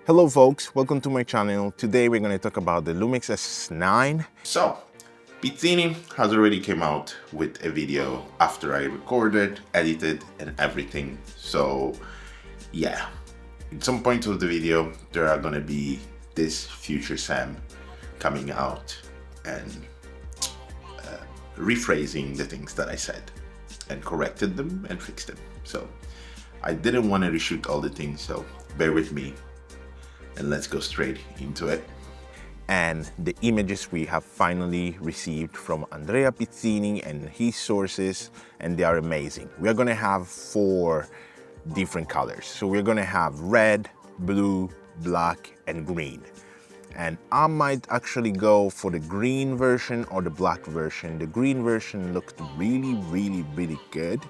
Hello folks, welcome to my channel. Today we're going to talk about the Lumix S9. So, Pizzini has already came out with a video after I recorded, edited and everything. So yeah, at some point of the video there are going to be this future Sam coming out and rephrasing the things that I said and corrected them and fixed them. So I didn't want to reshoot all the things, so bear with me. And let's go straight into it. And the images we have finally received from Andrea Pizzini and his sources, and they are amazing. We are gonna have 4 different colors. So we're gonna have red, blue, black, and green. And I might actually go for the green version or the black version. The green version looked really good,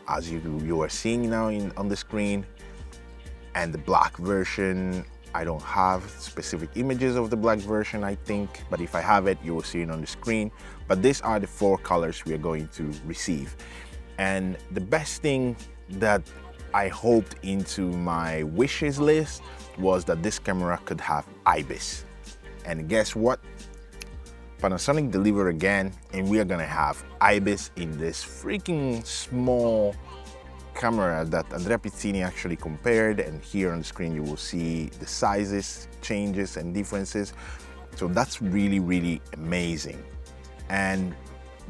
as you are seeing now on the screen. And the black version, I don't have specific images of the black version, I think, but if I have it, you will see it on the screen. But these are the 4 colors we are going to receive. And the best thing that I hoped into my wishes list was that this camera could have IBIS. And guess what? Panasonic delivered again, and we are gonna have IBIS in this freaking small camera that Andrea Pizzini actually compared, and here on the screen you will see the sizes, changes and differences. So that's really amazing. And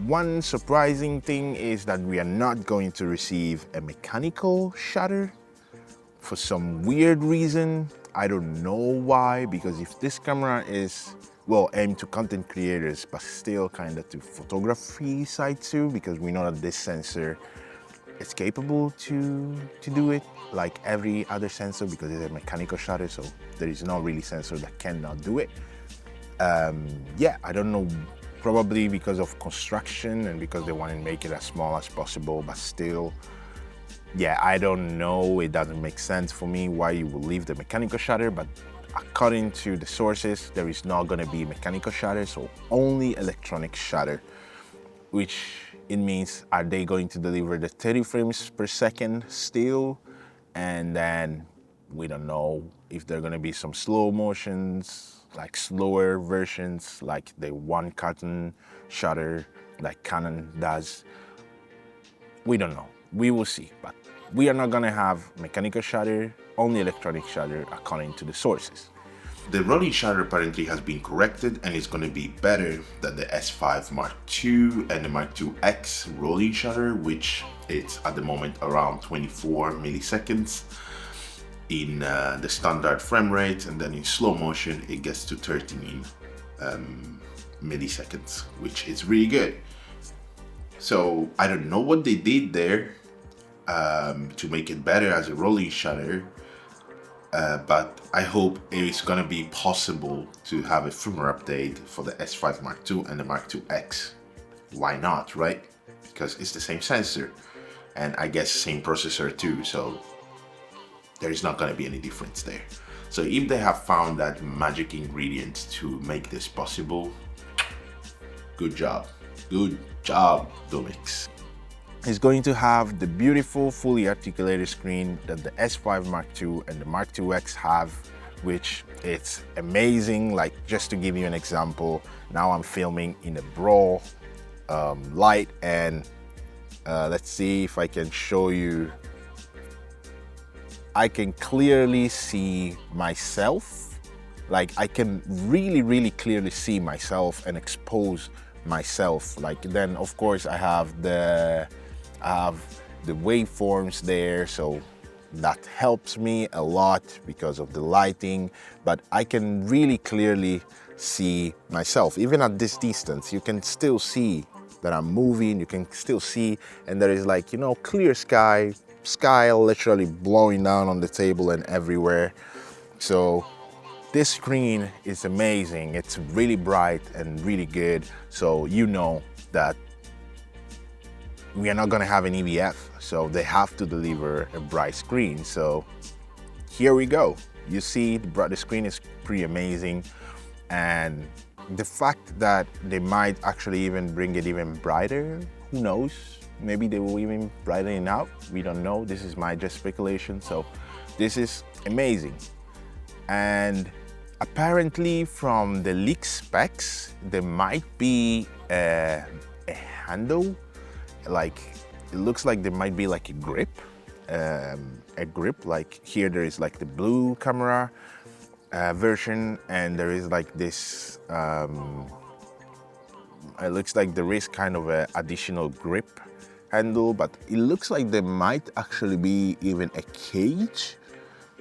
one surprising thing is that we are not going to receive a mechanical shutter for some weird reason. I don't know why, because if this camera is, well, aimed to content creators but still kind of to photography side too, because we know that this sensor it's capable to do it like every other sensor, because it's a mechanical shutter, so there is no really sensor that cannot do it. Yeah, I don't know, probably because of construction and because they want to make it as small as possible, but still, yeah, I don't know, it doesn't make sense for me why you will leave the mechanical shutter. But according to the sources, there is not going to be mechanical shutter, so only electronic shutter, which it means, are they going to deliver the 30 frames per second still? And then we don't know if there are going to be some slow motions, like slower versions, like the one carton shutter like Canon does. We don't know, we will see, but we are not going to have mechanical shutter, only electronic shutter according to the sources. The rolling shutter apparently has been corrected and it's going to be better than the S5 Mark II and the Mark II X rolling shutter, which it's at the moment around 24 milliseconds in the standard frame rate, and then in slow motion it gets to 13 milliseconds, which is really good. So I don't know what they did there to make it better as a rolling shutter. But I hope it's gonna be possible to have a firmware update for the S5 Mark II and the Mark II X. Why not, right? Because it's the same sensor and I guess same processor too, so there is not gonna be any difference there. So if they have found that magic ingredient to make this possible, good job, Lumix. It's going to have the beautiful fully articulated screen that the S5 Mark II and the Mark II X have, which it's amazing. Like, just to give you an example, now I'm filming in a broad light, and let's see if I can show you. I can clearly see myself. Like, I can really clearly see myself and expose myself. Like, then of course I have the waveforms there, so that helps me a lot because of the lighting. But I can really clearly see myself. Even at this distance, you can still see that I'm moving, you can still see, and there is, like, you know, clear sky literally blowing down on the table and everywhere. So this screen is amazing. It's really bright and really good, so you know that we are not going to have an EVF, so they have to deliver a bright screen. So here we go. You see the screen is pretty amazing, and the fact that they might actually even bring it even brighter, who knows? Maybe they will even brighten it out. We don't know. This is my just speculation. So this is amazing. And apparently from the leak specs, there might be a handle, like it looks like there might be like a grip, like here there is like the blue camera version, and there is like this, it looks like there is kind of an additional grip handle, but it looks like there might actually be even a cage.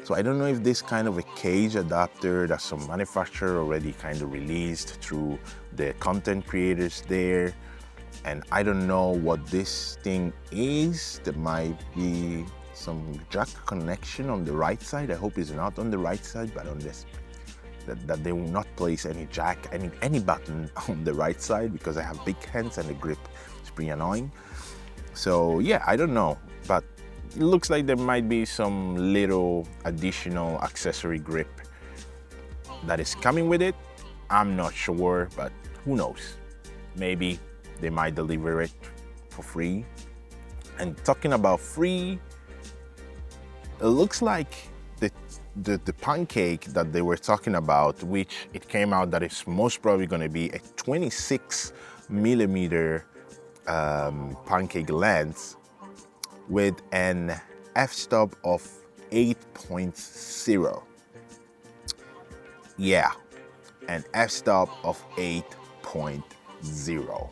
So I don't know if this kind of a cage adapter that some manufacturer already kind of released through the content creators there. And I don't know what this thing is. There might be some jack connection on the right side. I hope it's not on the right side, but on this, that they will not place any jack, any button on the right side, because I have big hands and the grip is pretty annoying. So yeah, I don't know, but it looks like there might be some little additional accessory grip that is coming with it. I'm not sure, but who knows? Maybe they might deliver it for free. And talking about free, it looks like the pancake that they were talking about, which it came out that it's most probably going to be a 26 millimeter pancake lens with an f-stop of 8.0. Yeah, an f-stop of 8.0.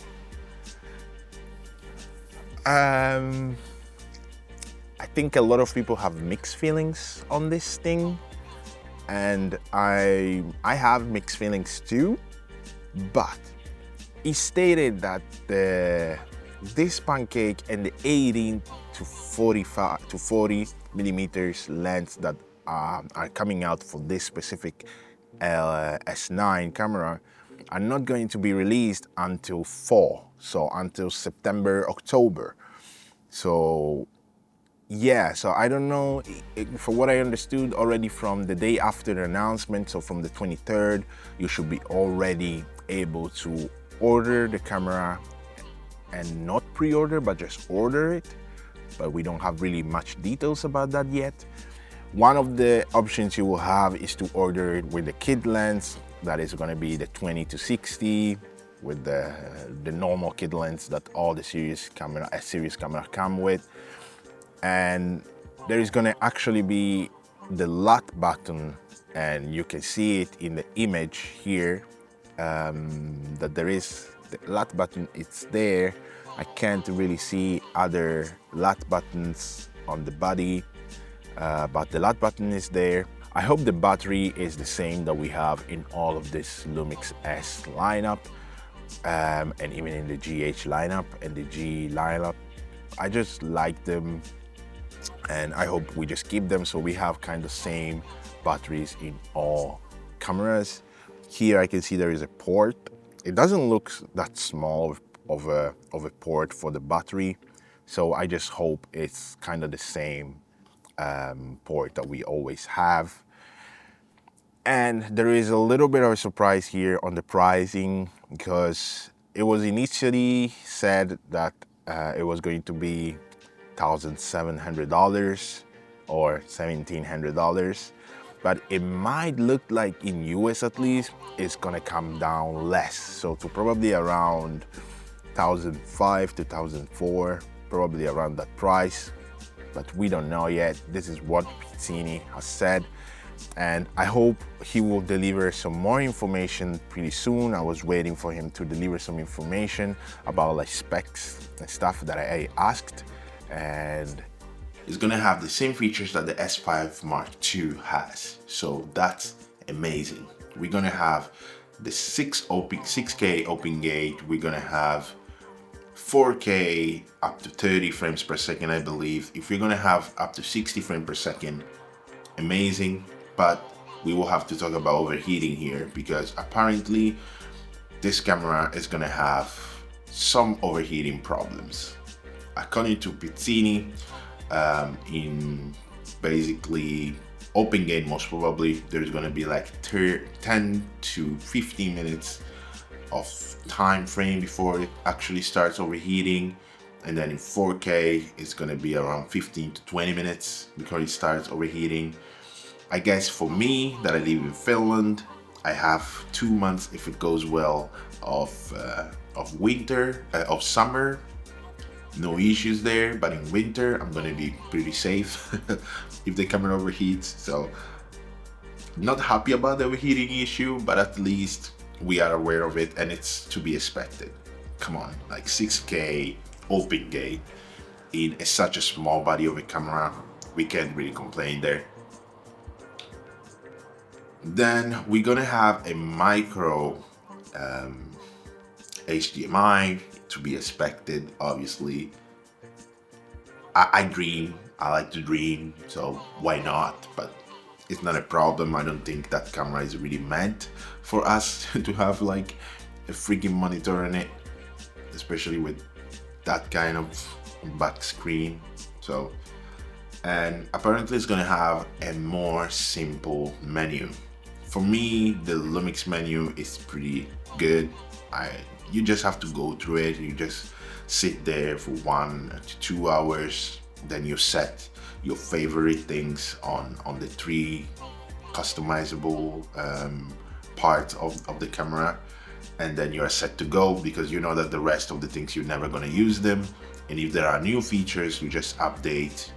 I think a lot of people have mixed feelings on this thing, and I have mixed feelings too, but he stated that this pancake and the 18 to 40 millimeters lens that are coming out for this specific S9 camera are not going to be released until fall, so until September, October. So yeah, so I don't know, for what I understood already from the day after the announcement, so from the 23rd, you should be already able to order the camera, and not pre-order, but just order it. But we don't have really much details about that yet. One of the options you will have is to order it with the kit lens. That is going to be the 20 to 60 with the normal kit lens that all the series camera come with. And there is going to actually be the LUT button, and you can see it in the image here, that there is the LUT button. It's there. I can't really see other LUT buttons on the body, but the LUT button is there. I hope the battery is the same that we have in all of this Lumix S lineup, and even in the GH lineup and the G lineup. I just like them, and I hope we just keep them so we have kind of same batteries in all cameras. Here I can see there is a port. It doesn't look that small of a port for the battery, so I just hope it's kind of the same port that we always have. And there is a little bit of a surprise here on the pricing, because it was initially said that it was going to be $1,700 or $1,700, but it might look like in US at least it's gonna come down less, so to probably around $1,500 to $1,400, probably around that price, but we don't know yet. This is what Pizzini has said, and I hope he will deliver some more information pretty soon. I was waiting for him to deliver some information about like specs and stuff that I asked, and it's gonna have the same features that the S5 Mark II has, so that's amazing. We're gonna have the 6K open gate. We're gonna have 4K up to 30 frames per second, I believe. If we're gonna have up to 60 frames per second, amazing. But we will have to talk about overheating here, because apparently this camera is gonna have some overheating problems. According to Pizzini, in basically open gate, most probably there's gonna be like 10 to 15 minutes of time frame before it actually starts overheating, and then in 4K it's gonna be around 15 to 20 minutes before it starts overheating. I guess for me that I live in Finland, I have 2 months, if it goes well, of winter, of summer. No issues there, but in winter I'm gonna be pretty safe if the camera overheats. So not happy about the overheating issue, but at least we are aware of it and it's to be expected. Come on, like 6K open gate in such a small body of a camera, we can't really complain there. Then we're gonna have a micro HDMI, to be expected, obviously. I dream, I like to dream, so why not? But it's not a problem. I don't think that camera is really meant for us to have like a freaking monitor in it, especially with that kind of back screen. So, and apparently it's gonna have a more simple menu. For me, the Lumix menu is pretty good. You just have to go through it. You just sit there for 1 to 2 hours. Then you set your favorite things on the 3 customizable parts of the camera. And then you're set to go, because you know that the rest of the things you're never gonna use them. And if there are new features, you just update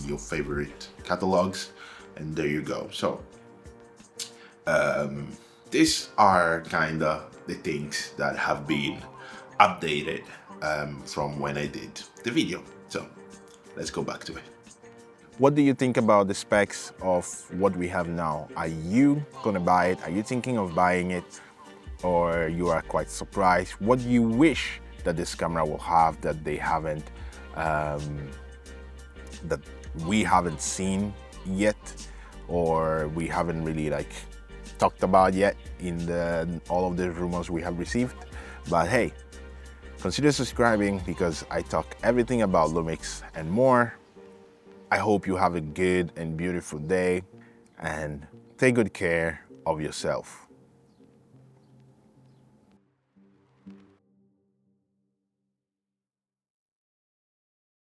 your favorite catalogs, and there you go. So these are kind of the things that have been updated from when I did the video. So let's go back to it. What do you think about the specs of what we have now? Are you gonna buy it? Are you thinking of buying it? Or you are quite surprised? What do you wish that this camera will have that they haven't, that we haven't seen yet, or we haven't really like talked about yet in all of the rumors we have received? But hey, consider subscribing, because I talk everything about Lumix and more. I hope you have a good and beautiful day, and take good care of yourself.